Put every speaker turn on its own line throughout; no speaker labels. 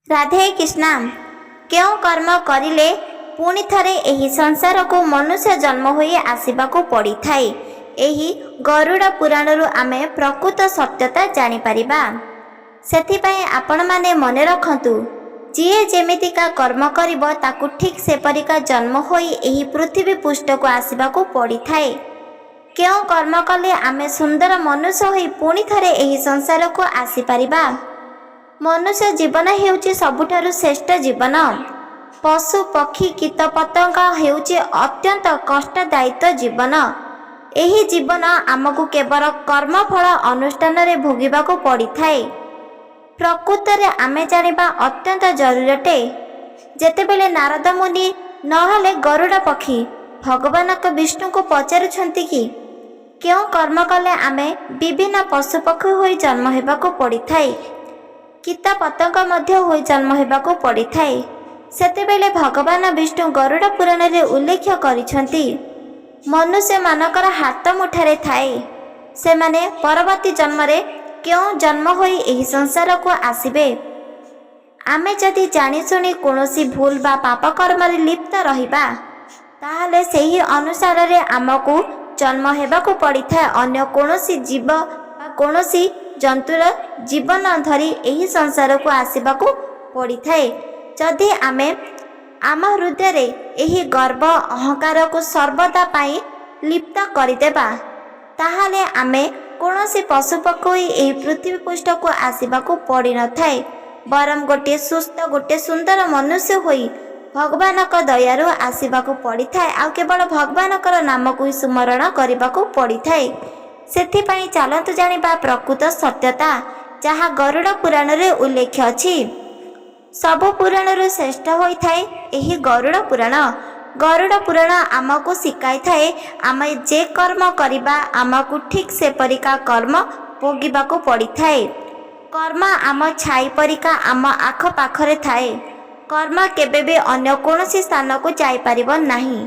राधे कृष्णा। क्यों कर्म करिले पुणी थरे एही संसार को मनुष्य जन्म होई आसिबाकू पड़ी थाए। एही गरुड़ पुराणरू आमे प्रकृत सत्यता जानी परिबा। सेथिपाई आपण माने मने रखंतु, जिए जेमितिका कर्म करिबो ताकू ठीक सेपरिका जन्म होई एही पृथ्वी पृष्ठ को आसिबाकू पड़ी थाए। क्यों कर्म कले आमे सुंदर मनुष्य होई पुणी थरे एही संसार को आसी परिबा। मनुष्य जीवन हेउची सबुठारु श्रेष्ठ जीवन। पशु पक्षी कीट पतंग हेउची अत्यंत कष्टदायित्व जीवन। एही जीवन आमको केवल कर्मफल अनुष्ठान रे भोगिबाकू पड़ी थाए। प्रकृत रे आमे जानिबा अत्यंत जरूरी अटे। जेतेबेले नारद मुनि नहले गरुड़ पक्षी भगवान विष्णु को पचारुछंती कि क्यों कर्म कले आमे विभिन्न पशु पक्षी होई जन्म हेबाकू पड़ी थाए, कीट पतंग मध्य होई जन्म हेबाकू पड़ी थाए। सेतेबेले भगवान विष्णु गरुड़ पुराण रे उल्लेख करिछंती मनुष्य मानकर हाथ मुठारे थाए, सेमाने परवर्ती जन्म रे क्यों जन्म होई एही संसार को आसिबे। आमे जदि जानी सुनी कोनोसी भूल बा पाप कर्म रे लिप्त रहिबा ताहले सेही अनुसार रे आमको जन्म हेबाकू पड़ी थाए। अन्य कोनोसी जीव बा कोनोसी जंतुर जीवन धरी एही संसार को आसिबाकू पड़ी थाए। जदि आमे आम हृदय रे एही गर्व अहंकार को सर्वदा पाई लिप्त करिदेबा ताहाले आमे कोनोसी पशु पक्षी एही पृथ्वी पृष्ठ को आसिबाकू पड़ी न थाए, बरम गोटे सुस्थ गोटे सुंदर मनुष्य होई भगवान का दयारु आसिबाकू पड़ी थाए। आ केवल भगवान का नाम को स्मरण करबाकू पड़ी थाए। सेथिपाई चलतु जानिबा प्रकृत सत्यता जहा गरुड़ पुराण रे उल्लेख अछि। सबु पुराण श्रेष्ठ होई थाए एही गरुड़ पुराण। गरुड़ पुराण आमको शिकाई थाए आमे जे कर्म करिबा आमको ठीक से परिका कर्म भोगिबाकू पड़ी थाए। कर्म आम छाई परिका आम आख पाखरे थाए। कर्म केबे भी अन्य कोनोसी स्थान को जाई परिबो नाही,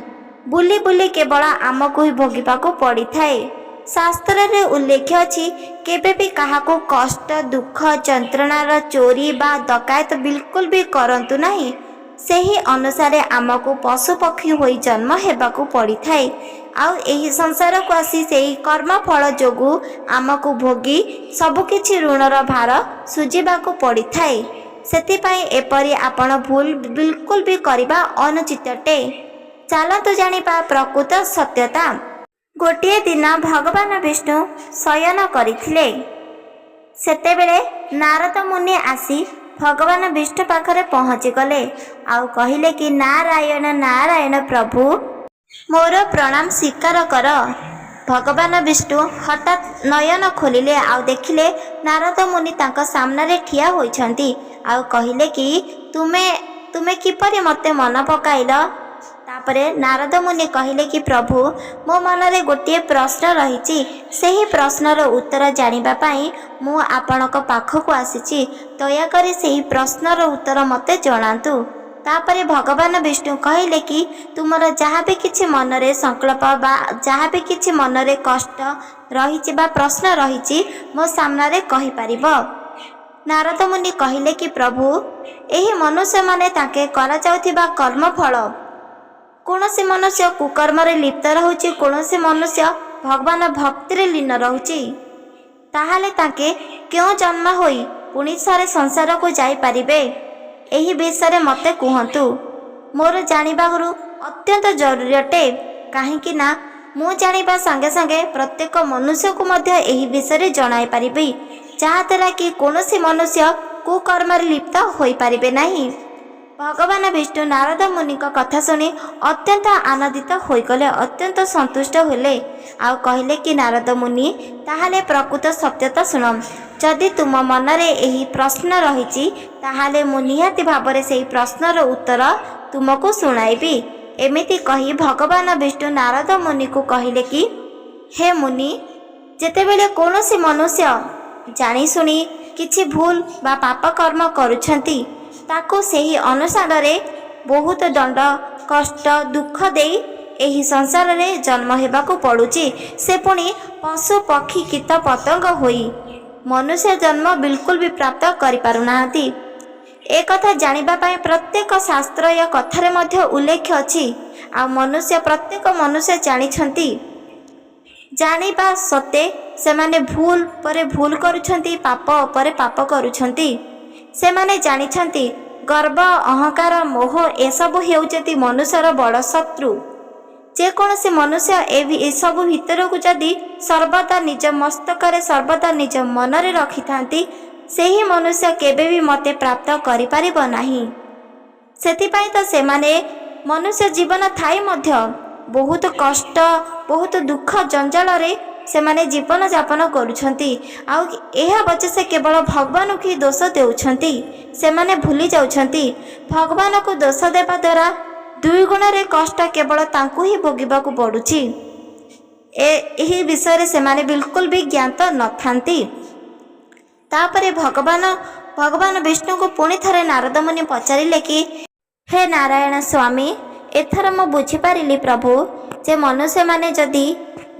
बुली बुली केवल आमको ही भोगिबाकू पड़ी थाए। शास्त्र रे उल्लेख अछि केबे भी काहाको कष्ट दुख जंत्रणार चोरी बा डकायत बिल्कुल भी करंतु नाही। सेही अनुसारे आमको पशु पक्षी होई जन्म हेबाकू पड़ी थाए। आउ एही संसार को आसी सेही कर्म फल जोगु आमको भोगी सबकिछि ऋणर भार सुजिबाकू पड़ी थाए। सेथिपाई एपरि आपण भूल बिल्कुल भी करिबा अनुचित अटे। चलतु जानिबा प्रकृत सत्यता। गोटे दिन भगवान विष्णु शयन करिथिले। सेतेबेले नारद मुनि आसी भगवान विष्णु पाखरे पहुँची गले आउ कहिले कि नारायण नारायण प्रभु मोर प्रणाम स्वीकार कर। भगवान विष्णु हठात नयन खोलिले आउ देखिले नारद मुनि तांको सामने रे ठिया होइछंती आउ कहिले कि तुमे किपरि मते मन पकाइल। तापरे नारद मुनि कहिले कि प्रभु मो मन रे गोटे प्रश्न रहिछि, सेही प्रश्नर उत्तर जानिबा पाई मु आपणक पाखकु आसीछि, दया करी सेही प्रश्नर उत्तर मते जणांतु। तापरे भगवान विष्णु कहिले कि तुमर जहाँ भी किछि मन रे संकल्प बा जहाँ भी किछि मन रे कष्ट रहिछि बा प्रश्न रहिछि मो सामने रे कहि परिबो। नारद मुनि कहिले कि प्रभु एही मनुष्य माने ताके करा जाउथिबा कर्म फल कौनसी मनुष्य कुकर्म रे लिप्त रहुछि, कौनसी मनुष्य भगवान भक्ति रे लीन रहुछि, ताहाले ताके क्यों जन्म होई पुणी सारे संसार को जाई परिबे एही विषय मते कुहंतु। मोर जानिबाहरु अत्यंत जरूरी अटे, काहेकि ना मु जानिबा संगे संगे प्रत्येक मनुष्य को मध्य एही विषय जणाई परिबे, जहा द्वारा कि कौनसी मनुष्य कुकर्म रे लिप्त होई परिबे नाही। भगवान विष्णु नारद मुनि का कथा सुनी अत्यंत आनंदित होइगले, अत्यंत संतुष्ट होले आउ कहिले कि नारद मुनि ताहाले प्रकृत सत्यता सुन। जदि तुम मन रे एही प्रश्न रहिछि ताहाले मु निहाती भाबरे सेही प्रश्नर उत्तर तुमको सुनाइबी। एमिति कही भगवान विष्णु नारद मुनि को कहिले कि हे मुनि, जेतेबेले कौनसी मनुष्य जानी सुनी किछि भूल बा पाप कर्म करुछंती ताको सेही अनुसार रे बहुत दंड कष्ट दुख देई एही संसार रे जन्म हेबाकू पड़ुची। से पुणी पशु पक्षी कीट पतंग होई मनुष्य जन्म बिल्कुल भी प्राप्त करि पारुनाहांती। एकथा जानिबा पाई प्रत्येक शास्त्र या कथारे मध्य उल्लेख अछि। आ मनुष्य प्रत्येक मनुष्य जानिछंती जानिबा सत्ते सेमाने भूल परे भूल करुछंती, पाप परे पाप करुछंती। सेमाने जानिछंती गर्व अहंकार मोह एसबु हेउचती मनुष्यर बड़ शत्रु। जेकोसी मनुष्य ए सब भितर को जदि सर्वदा निज मस्तक सर्वदा निज मनरे रखि थांती सेही मनुष्य केबे भी मते प्राप्त करि परिबो नाही। सेथिपाई तो सेमाने मनुष्य जीवन थाई मध्य बहुत कष्ट बहुत दुख जंजाल रे सेमाने जीवन यापन करुछंती। आउ एहा बचे से केवल भगवान को दोष देउछंती। सेमाने भूली जाउछंती भगवान को दोष देवा द्वारा दुई गुण रे कष्ट केवल तांकु ही भोगिबाकू पड़ुछि। एही विषय सेमाने बिल्कुल भी ज्ञात न थांती। तापरे भगवान विष्णु को पुणी थरे नारद मुनि पचारिले कि हे नारायण स्वामी, एथर मु बुझिपारिली प्रभु जे मनुष्य माने जदि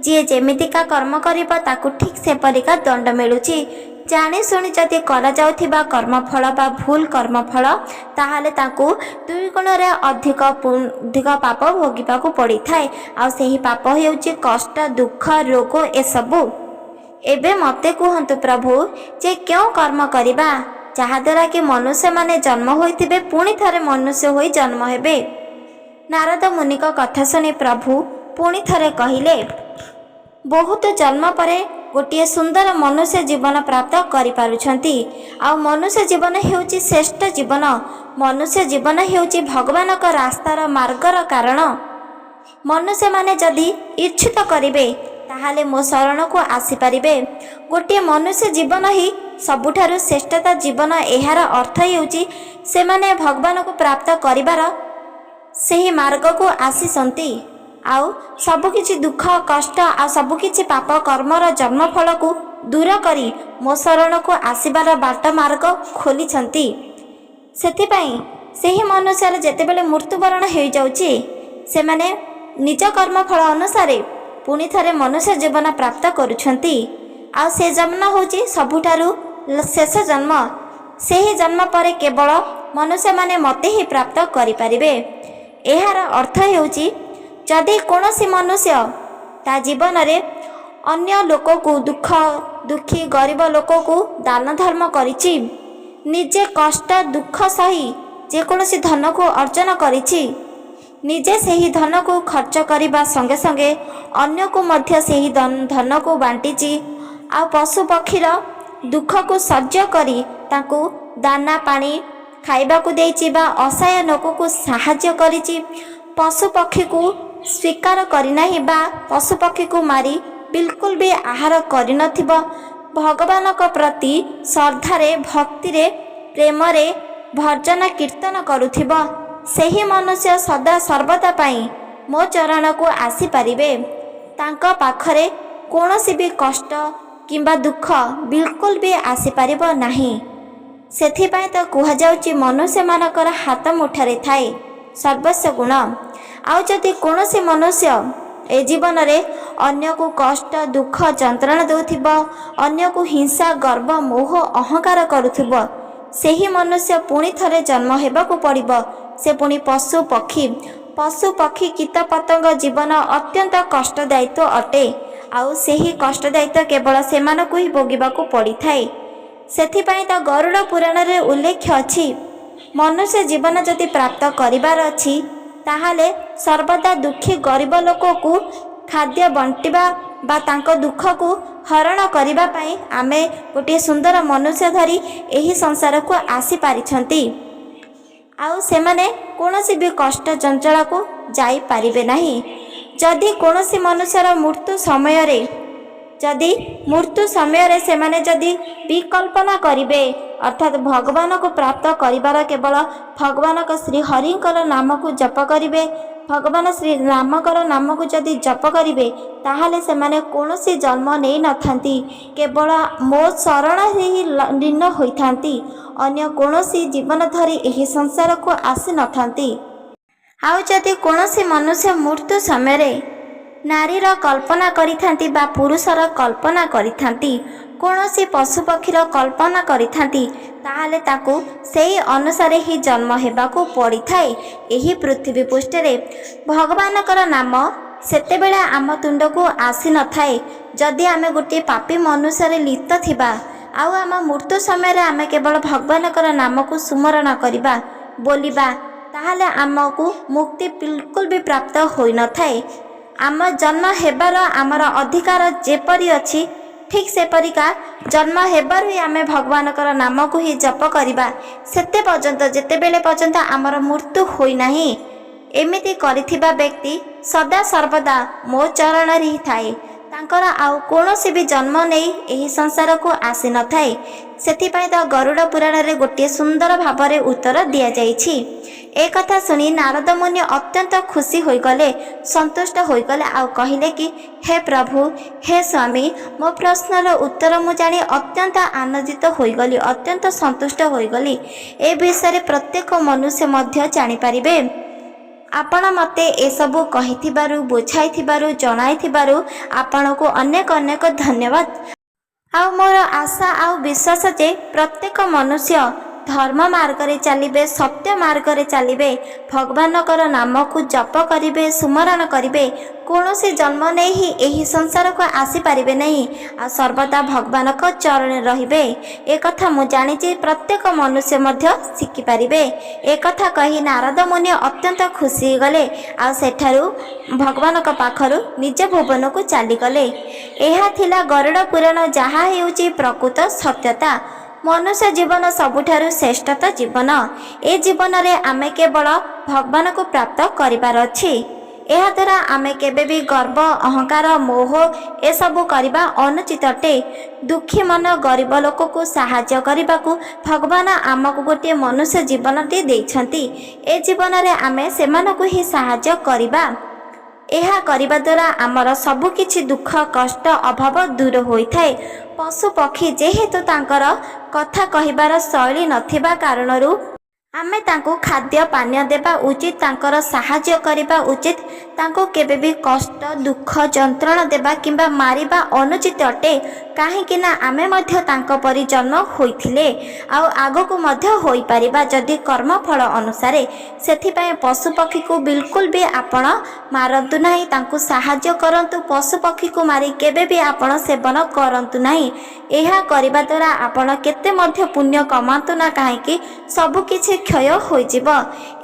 जी जेमितिका कर्म करिबा ताकू ठीक से परिका दंड मिलुछि। जानी शुणी जदि करा जाउथिबा कर्मफल बा भूल कर्मफल ताहाले ताकू दुई गुण रे अधिक पाप भोगिबाकू पड़ी थाए। आ सेही पाप हेउछि कष्ट दुख रोग एसबु। एबे मते कहंतु प्रभु जे क्यों कर्म करिबा जहा द्वारा कि मनुष्य माने जन्म होइथिबे पुणी थरे मनुष्य होई जन्म हेबे। नारद मुनि को कथा सुनी प्रभु पुणी थरे कहिले बहुत जन्म परे गोटे सुंदर मनुष्य जीवन प्राप्त करि पारुछंती। आ मनुष्य जीवन हेउछि श्रेष्ठ जीवन। मनुष्य जीवन हेउछि भगवान का रास्तार मार्गर कारण। मनुष्य माने जदि इच्छित करिवे ताहाले मो शरण को आसी पारिबे। गोटे मनुष्य जीवन ही सबुठारु श्रेष्ठता जीवन। एहार अर्थ हेउछि से माने भगवान को प्राप्त करिबार सेही मार्ग को आसीसंती। आउ सबुकिछि दुख कष्ट आ सबुकिछि पाप कर्मर जन्मफल को दूर करी मो शरण को आसीबार बाट मार्ग खोलिछंती। सेथिपाई सेही मनुष्यर जेतेबेले मृत्युवरण हो जाउछि से माने निज कर्मफल अनुसारे पुणी थरे मनुष्य जीवन प्राप्त करुछंती। आ से जन्म होछि सबुठारु शेष जन्म। सेही जन्म पर केवल मनुष्य माने मते ही प्राप्त करि परिबे। एहार अर्थ हेउछि जदि कोनोसी मनुष्य ता जीवन रे अन्य लोक को दुखी गरीब लोक को दान धर्म करिछि, निजे कष्ट दुख सही जेकोसी धन को अर्जन करिछि, निजे सेही धन को खर्च करने संगे संगे अन्य को मध्य सेही धन को बांटीची। आ पशु पक्षीर दुख को सह्य करी ताकू दाना पानी खाइबा को देइची बा असहाय लोक को साहाय्य करिची। पशु पक्षी को स्वीकार करिनाही बा पशु पक्षी को मारी बिल्कुल भी आहार करिनथिबो। भगवान को प्रति श्रद्धारे भक्तिरे प्रेमरे भजन कीर्तन करुथिबो सेही मनुष्य सदा सर्वदा पाई मो चरण को आसी पारिबे। तांका पाखरे कोनोसी भी कष्ट किंबा दुख बिल्कुल भी आसी पारिबो नाही। सेथिपाई तो कुहा जाउची मनुष्य मानकर हाथ मुठारे थाए सर्वस्व गुण। आउ जदि कोनोसी मनुष्य ए जीवन रे अन्य को कष्ट दुख जंत्रणा देउथिबो, अन्य को हिंसा गर्व मोह अहंकार करुथिबो, सेही मनुष्य पुणी थरे जन्म हेबाकू पड़िबो। से पुणी पशु पक्षी कीट पतंग जीवन अत्यंत कष्टदायित्व अटे। आउ सेही कष्टदायित्व केवल सेमानकू ही भोगिबाकू पड़ी थाए। सेथिपाई तो गरुड़ पुराण रे उल्लेख अछि मनुष्य जीवन जदि प्राप्त करिबार अछि ताहाले सर्वदा दुखी गरीब लोक को खाद्य बंटिबा बा तांको दुख को हरण करिबा पाई आमे गोटे सुंदर मनुष्य धरी एही संसार को आसी पारिछंती। आउ सेमाने कोनोसी भी कष्ट जंजाल को जाई पारिबे नाही। जदि कोनोसी मनुष्यर मृत्यु समय सेमाने जदि विकल्पना करिबे अर्थात भगवान को प्राप्त करिबार केवल भगवान को श्री हरिंकर नाम को जप करिबे, भगवान श्री रामकर नाम को जदि जप करिबे ताहाले सेमाने कोनोसी जन्म नै नथांती, केवल मो शरण ही लीन होइथांती, अन्य कोनोसी जीवन धरी एही संसार को आसी नथांती। आउ जदि कोनोसी मनुष्य मृत्यु समय ନାରୀର କଳ୍ପନା କରିଥାନ୍ତି ବା ପୁରୁଷର କଳ୍ପନା କରିଥାନ୍ତି, କୌଣସି ପଶୁପକ୍ଷୀର କଳ୍ପନା କରିଥାନ୍ତି, ତାହେଲେ ତାକୁ ସେହି ଅନୁସାରେ ହିଁ ଜନ୍ମ ହେବାକୁ ପଡ଼ିଥାଏ। ଏହି ପୃଥିବୀ ପୃଷ୍ଠରେ ଭଗବାନଙ୍କର ନାମ ସେତେବେଳେ ଆମ ତୁଣ୍ଡକୁ ଆସିନଥାଏ ଯଦି ଆମେ ଗୋଟିଏ ପାପୀ ମନୁଷ୍ୟରେ ଲିପ୍ତ ଥିବା, ଆଉ ଆମ ମୃତ୍ୟୁ ସମୟରେ ଆମେ କେବଳ ଭଗବାନଙ୍କର ନାମକୁ ସୁମରଣ କରିବା, ବୋଲିବା, ତାହେଲେ ଆମକୁ ମୁକ୍ତି ବିଲକୁଲ ବି ପ୍ରାପ୍ତ ହୋଇନଥାଏ। ଆମ ଜନ୍ମ ହେବାର ଆମର ଅଧିକାର ଯେପରି ଅଛି, ଠିକ୍ ସେପରିକା ଜନ୍ମ ହେବାରୁ ହିଁ ଆମେ ଭଗବାନଙ୍କର ନାମକୁ ହିଁ ଜପ କରିବା ସେତେ ପର୍ଯ୍ୟନ୍ତ, ଯେତେବେଳେ ପର୍ଯ୍ୟନ୍ତ ଆମର ମୃତ୍ୟୁ ହୋଇନାହିଁ। ଏମିତି କରିଥିବା ବ୍ୟକ୍ତି ସଦା ସର୍ବଦା ମୋ ଚରଣରେ ହିଁ ଥାଏ। ତାଙ୍କର ଆଉ କୌଣସି ବି ଜନ୍ମ ନେଇ ଏହି ସଂସାରକୁ ଆସିନଥାଏ। ସେଥିପାଇଁ ତ ଗରୁଡ଼ ପୁରାଣରେ ଗୋଟିଏ ସୁନ୍ଦର ଭାବରେ ଉତ୍ତର ଦିଆଯାଇଛି। ଏ କଥା ଶୁଣି ନାରଦ ମୁନି ଅତ୍ୟନ୍ତ ଖୁସି ହୋଇଗଲେ, ସନ୍ତୁଷ୍ଟ ହୋଇଗଲେ, ଆଉ କହିଲେ କି ହେ ପ୍ରଭୁ, ହେ ସ୍ୱାମୀ, ମୋ ପ୍ରଶ୍ନର ଉତ୍ତର ମୁଁ ଜାଣି ଅତ୍ୟନ୍ତ ଆନନ୍ଦିତ ହୋଇଗଲି, ଅତ୍ୟନ୍ତ ସନ୍ତୁଷ୍ଟ ହୋଇଗଲି। ଏ ବିଷୟରେ ପ୍ରତ୍ୟେକ ମନୁଷ୍ୟ ମଧ୍ୟ ଜାଣିପାରିବେ। ଆପଣ ମୋତେ ଏସବୁ କହିଥିବାରୁ, ବୁଝାଇଥିବାରୁ, ଜଣାଇଥିବାରୁ ଆପଣଙ୍କୁ ଅନେକ ଅନେକ ଧନ୍ୟବାଦ। ଆଉ ମୋର ଆଶା ଆଉ ବିଶ୍ୱାସ ଯେ ପ୍ରତ୍ୟେକ ମନୁଷ୍ୟ ଧର୍ମ ମାର୍ଗରେ ଚାଲିବେ, ସତ୍ୟ ମାର୍ଗରେ ଚାଲିବେ, ଭଗବାନଙ୍କର ନାମକୁ ଜପ କରିବେ, ସୁମରଣ କରିବେ, କୌଣସି ଜନ୍ମ ନେଇ ହିଁ ଏହି ସଂସାରକୁ ଆସିପାରିବେ ନାହିଁ, ଆଉ ସର୍ବଦା ଭଗବାନଙ୍କ ଚରଣରେ ରହିବେ। ଏକଥା ମୁଁ ଜାଣିଛି ପ୍ରତ୍ୟେକ ମନୁଷ୍ୟ ମଧ୍ୟ ଶିଖିପାରିବେ। ଏକଥା କହି ନାରଦ ମୁନି ଅତ୍ୟନ୍ତ ଖୁସି ହୋଇଗଲେ, ଆଉ ସେଠାରୁ ଭଗବାନଙ୍କ ପାଖରୁ ନିଜ ଭୁବନକୁ ଚାଲିଗଲେ। ଏହା ଥିଲା ଗରୁଡ଼ ପୁରାଣ, ଯାହା ହେଉଛି ପ୍ରକୃତ ସତ୍ୟତା। ମନୁଷ୍ୟ ଜୀବନ ସବୁଠାରୁ ଶ୍ରେଷ୍ଠତ ଜୀବନ। ଏ ଜୀବନରେ ଆମେ କେବଳ ଭଗବାନଙ୍କୁ ପ୍ରାପ୍ତ କରିବାର ଅଛି। ଏହାଦ୍ୱାରା ଆମେ କେବେ ବି ଗର୍ବ, ଅହଙ୍କାର, ମୋହ ଏସବୁ କରିବା ଅନୁଚିତ ଅଟେ। ଦୁଃଖୀ ମନ, ଗରିବ ଲୋକକୁ ସାହାଯ୍ୟ କରିବାକୁ ଭଗବାନ ଆମକୁ ଗୋଟିଏ ମନୁଷ୍ୟ ଜୀବନଟି ଦେଇଛନ୍ତି। ଏ ଜୀବନରେ ଆମେ ସେମାନଙ୍କୁ ହିଁ ସାହାଯ୍ୟ କରିବା। ଏହା କରିବା ଦ୍ୱାରା ଆମର ସବୁକିଛି ଦୁଃଖ, କଷ୍ଟ, ଅଭାବ ଦୂର ହୋଇଥାଏ। ପଶୁ ପକ୍ଷୀ ଯେହେତୁ ତାଙ୍କର କଥା କହିବାର ଶୈଳୀ ନଥିବା କାରଣରୁ ଆମେ ତାଙ୍କୁ ଖାଦ୍ୟ ପାନୀୟ ଦେବା ଉଚିତ, ତାଙ୍କର ସାହାଯ୍ୟ କରିବା ଉଚିତ। ତାଙ୍କୁ କେବେ ବି କଷ୍ଟ, ଦୁଃଖ, ଯନ୍ତ୍ରଣା ଦେବା କିମ୍ବା ମାରିବା ଅନୁଚିତ ଅଟେ। କାହିଁକି ନା ଆମେ ମଧ୍ୟ ତାଙ୍କ ପରି ଜନ୍ମ ହୋଇଥିଲେ, ଆଉ ଆଗକୁ ମଧ୍ୟ ହୋଇପାରିବା ଯଦି କର୍ମଫଳ ଅନୁସାରେ। ସେଥିପାଇଁ ପଶୁପକ୍ଷୀକୁ ବିଲକୁଲ ବି ଆପଣ ମାରନ୍ତୁ ନାହିଁ, ତାଙ୍କୁ ସାହାଯ୍ୟ କରନ୍ତୁ। ପଶୁପକ୍ଷୀକୁ ମାରି କେବେ ବି ଆପଣ ସେବନ କରନ୍ତୁ ନାହିଁ। ଏହା କରିବା ଦ୍ୱାରା ଆପଣ କେତେ ମଧ୍ୟ ପୁଣ୍ୟ କମାନ୍ତୁ ନା କାହିଁକି, ସବୁକିଛି କ୍ଷୟ ହୋଇଯିବ।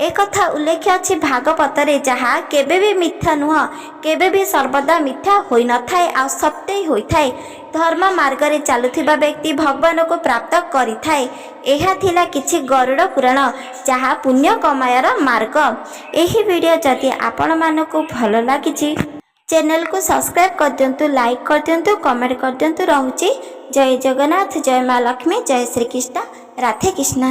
ଏକଥା ଉଲ୍ଲେଖ ଅଛି ଭାଗବତରେ, ଯାହା କେବେ ବି ମିଥ୍ୟା ନୁହଁ, କେବେ ବି ସର୍ବଦା ମିଥ୍ୟା ହୋଇନଥାଏ, ଆଉ ସତ୍ୟ ହୋଇଥାଏ। ଧର୍ମ ମାର୍ଗରେ ଚାଲୁଥିବା ବ୍ୟକ୍ତି ଭଗବାନଙ୍କୁ ପ୍ରାପ୍ତ କରିଥାଏ। ଏହା ଥିଲା କିଛି ଗରୁଡ଼ ପୁରାଣ, ଯାହା ପୁଣ୍ୟ କମାଇବାର ମାର୍ଗ। ଏହି ଭିଡ଼ିଓ ଯଦି ଆପଣମାନଙ୍କୁ ଭଲ ଲାଗିଛି, ଚ୍ୟାନେଲକୁ ସବସ୍କ୍ରାଇବ୍ କରିଦିଅନ୍ତୁ, ଲାଇକ୍ କରିଦିଅନ୍ତୁ, କମେଣ୍ଟ କରିଦିଅନ୍ତୁ। ରହୁଛି। ଜୟ ଜଗନ୍ନାଥ, ଜୟ ମା ଲକ୍ଷ୍ମୀ, ଜୟ ଶ୍ରୀକୃଷ୍ଣ, ରାଧେ କୃଷ୍ଣ।